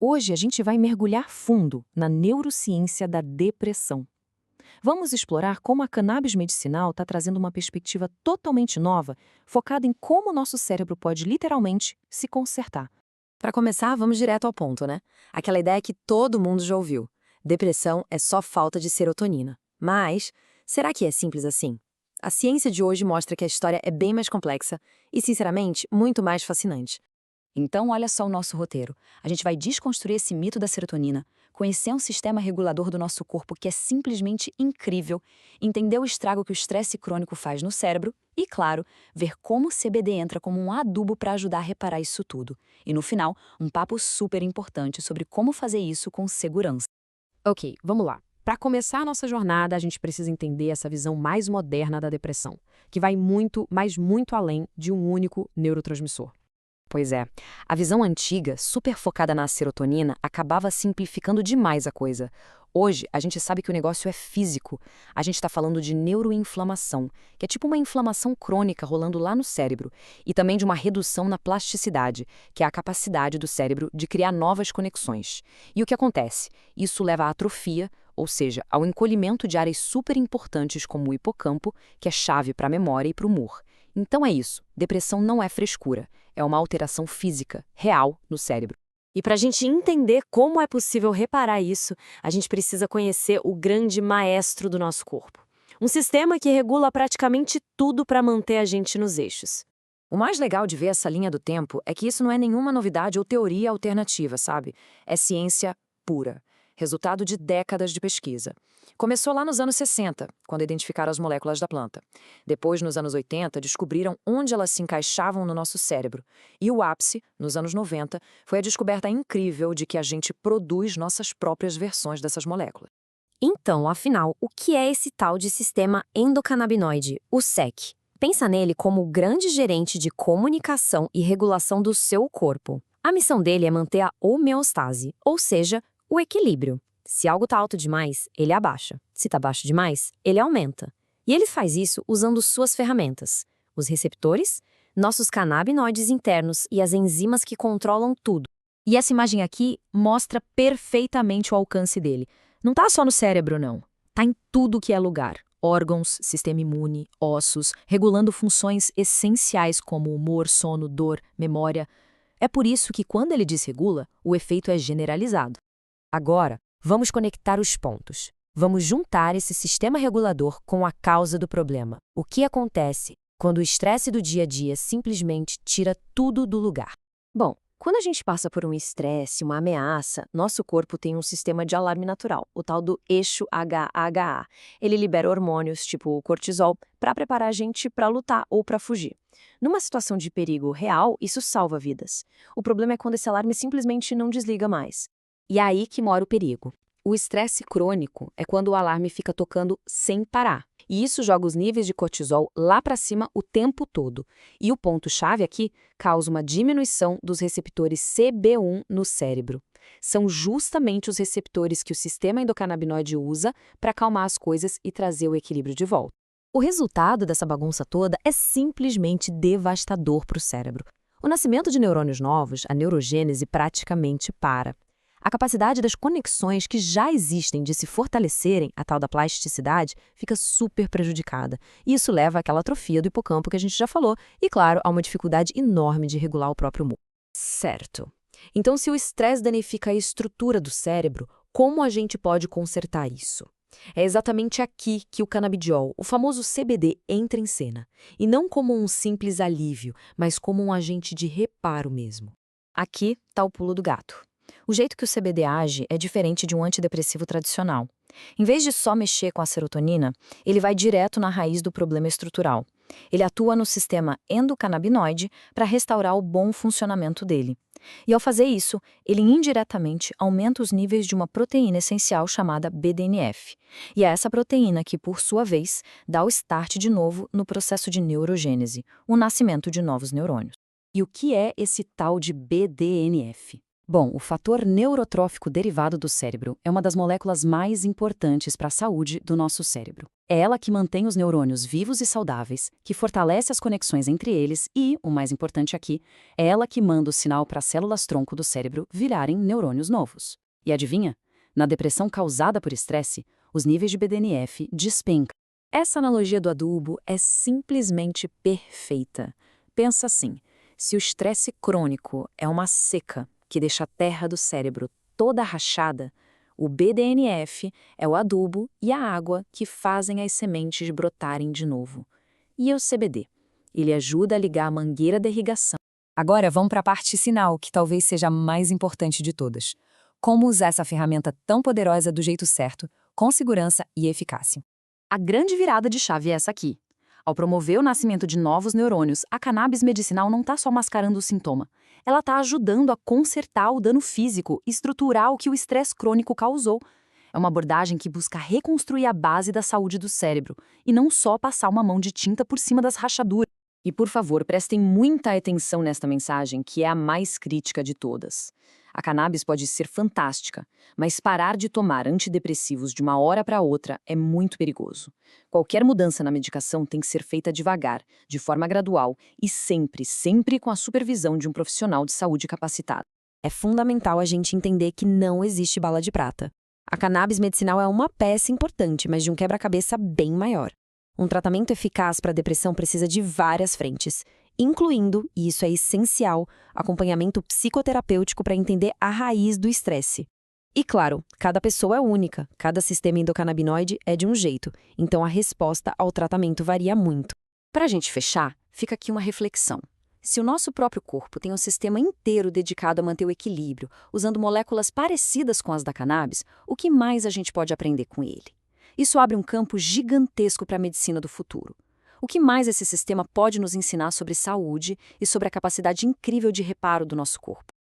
Hoje a gente vai mergulhar fundo na neurociência da depressão. Vamos explorar como a cannabis medicinal está trazendo uma perspectiva totalmente nova, focada em como o nosso cérebro pode literalmente se consertar. Para começar, vamos direto ao ponto, né? Aquela ideia que todo mundo já ouviu. Depressão é só falta de serotonina. Mas, será que é simples assim? A ciência de hoje mostra que a história é bem mais complexa e, sinceramente, muito mais fascinante. Então, olha só o nosso roteiro. A gente vai desconstruir esse mito da serotonina, conhecer um sistema regulador do nosso corpo que é simplesmente incrível, entender o estrago que o estresse crônico faz no cérebro e, claro, ver como o CBD entra como um adubo para ajudar a reparar isso tudo. E, no final, um papo super importante sobre como fazer isso com segurança. Ok, vamos lá. Para começar a nossa jornada, a gente precisa entender essa visão mais moderna da depressão, que vai muito, mas muito além de um único neurotransmissor. Pois é, a visão antiga, super focada na serotonina, acabava simplificando demais a coisa. Hoje, a gente sabe que o negócio é físico. A gente está falando de neuroinflamação, que é tipo uma inflamação crônica rolando lá no cérebro, e também de uma redução na plasticidade, que é a capacidade do cérebro de criar novas conexões. E o que acontece? Isso leva à atrofia, ou seja, ao encolhimento de áreas super importantes como o hipocampo, que é chave para a memória e para o humor. Então é isso, depressão não é frescura, é uma alteração física, real, no cérebro. E para a gente entender como é possível reparar isso, a gente precisa conhecer o grande maestro do nosso corpo. Um sistema que regula praticamente tudo para manter a gente nos eixos. O mais legal de ver essa linha do tempo é que isso não é nenhuma novidade ou teoria alternativa, sabe? É ciência pura, resultado de décadas de pesquisa. Começou lá nos anos 60, quando identificaram as moléculas da planta. Depois, nos anos 80, descobriram onde elas se encaixavam no nosso cérebro. E o ápice, nos anos 90, foi a descoberta incrível de que a gente produz nossas próprias versões dessas moléculas. Então, afinal, o que é esse tal de sistema endocannabinoide, o SEC? Pensa nele como o grande gerente de comunicação e regulação do seu corpo. A missão dele é manter a homeostase, ou seja, o equilíbrio. Se algo está alto demais, ele abaixa. Se está baixo demais, ele aumenta. E ele faz isso usando suas ferramentas. Os receptores, nossos canabinoides internos e as enzimas que controlam tudo. E essa imagem aqui mostra perfeitamente o alcance dele. Não está só no cérebro, não. Está em tudo que é lugar. Órgãos, sistema imune, ossos, regulando funções essenciais como humor, sono, dor, memória. É por isso que, quando ele desregula, o efeito é generalizado. Agora, vamos conectar os pontos. Vamos juntar esse sistema regulador com a causa do problema. O que acontece quando o estresse do dia a dia simplesmente tira tudo do lugar? Bom, quando a gente passa por um estresse, uma ameaça, nosso corpo tem um sistema de alarme natural, o tal do eixo HHA. Ele libera hormônios, tipo o cortisol, para preparar a gente para lutar ou para fugir. Numa situação de perigo real, isso salva vidas. O problema é quando esse alarme simplesmente não desliga mais. E é aí que mora o perigo. O estresse crônico é quando o alarme fica tocando sem parar. E isso joga os níveis de cortisol lá para cima o tempo todo. E o ponto-chave aqui causa uma diminuição dos receptores CB1 no cérebro. São justamente os receptores que o sistema endocannabinoide usa para acalmar as coisas e trazer o equilíbrio de volta. O resultado dessa bagunça toda é simplesmente devastador para o cérebro. O nascimento de neurônios novos, a neurogênese, praticamente para. A capacidade das conexões que já existem de se fortalecerem, a tal da plasticidade, fica super prejudicada. E isso leva àquela atrofia do hipocampo que a gente já falou e, claro, a uma dificuldade enorme de regular o próprio humor. Certo. Então, se o estresse danifica a estrutura do cérebro, como a gente pode consertar isso? É exatamente aqui que o canabidiol, o famoso CBD, entra em cena. E não como um simples alívio, mas como um agente de reparo mesmo. Aqui está o pulo do gato. O jeito que o CBD age é diferente de um antidepressivo tradicional. Em vez de só mexer com a serotonina, ele vai direto na raiz do problema estrutural. Ele atua no sistema endocannabinoide para restaurar o bom funcionamento dele. E ao fazer isso, ele indiretamente aumenta os níveis de uma proteína essencial chamada BDNF. E é essa proteína que, por sua vez, dá o start de novo no processo de neurogênese, o nascimento de novos neurônios. E o que é esse tal de BDNF? Bom, o fator neurotrófico derivado do cérebro é uma das moléculas mais importantes para a saúde do nosso cérebro. É ela que mantém os neurônios vivos e saudáveis, que fortalece as conexões entre eles e, o mais importante aqui, é ela que manda o sinal para as células-tronco do cérebro virarem neurônios novos. E adivinha? Na depressão causada por estresse, os níveis de BDNF despencam. Essa analogia do adubo é simplesmente perfeita. Pensa assim, se o estresse crônico é uma seca que deixa a terra do cérebro toda rachada, o BDNF é o adubo e a água que fazem as sementes brotarem de novo. E o CBD? Ele ajuda a ligar a mangueira da irrigação. Agora vamos para a parte sinal, que talvez seja a mais importante de todas. Como usar essa ferramenta tão poderosa do jeito certo, com segurança e eficácia. A grande virada de chave é essa aqui. Ao promover o nascimento de novos neurônios, a cannabis medicinal não está só mascarando o sintoma. Ela está ajudando a consertar o dano físico e estruturar o que o estresse crônico causou. É uma abordagem que busca reconstruir a base da saúde do cérebro, e não só passar uma mão de tinta por cima das rachaduras. E, por favor, prestem muita atenção nesta mensagem, que é a mais crítica de todas. A cannabis pode ser fantástica, mas parar de tomar antidepressivos de uma hora para outra é muito perigoso. Qualquer mudança na medicação tem que ser feita devagar, de forma gradual e sempre com a supervisão de um profissional de saúde capacitado. É fundamental a gente entender que não existe bala de prata. A cannabis medicinal é uma peça importante, mas de um quebra-cabeça bem maior. Um tratamento eficaz para a depressão precisa de várias frentes, incluindo, e isso é essencial, acompanhamento psicoterapêutico para entender a raiz do estresse. E claro, cada pessoa é única, cada sistema endocannabinoide é de um jeito, então a resposta ao tratamento varia muito. Para a gente fechar, fica aqui uma reflexão. Se o nosso próprio corpo tem um sistema inteiro dedicado a manter o equilíbrio, usando moléculas parecidas com as da cannabis, o que mais a gente pode aprender com ele? Isso abre um campo gigantesco para a medicina do futuro. O que mais esse sistema pode nos ensinar sobre saúde e sobre a capacidade incrível de reparo do nosso corpo?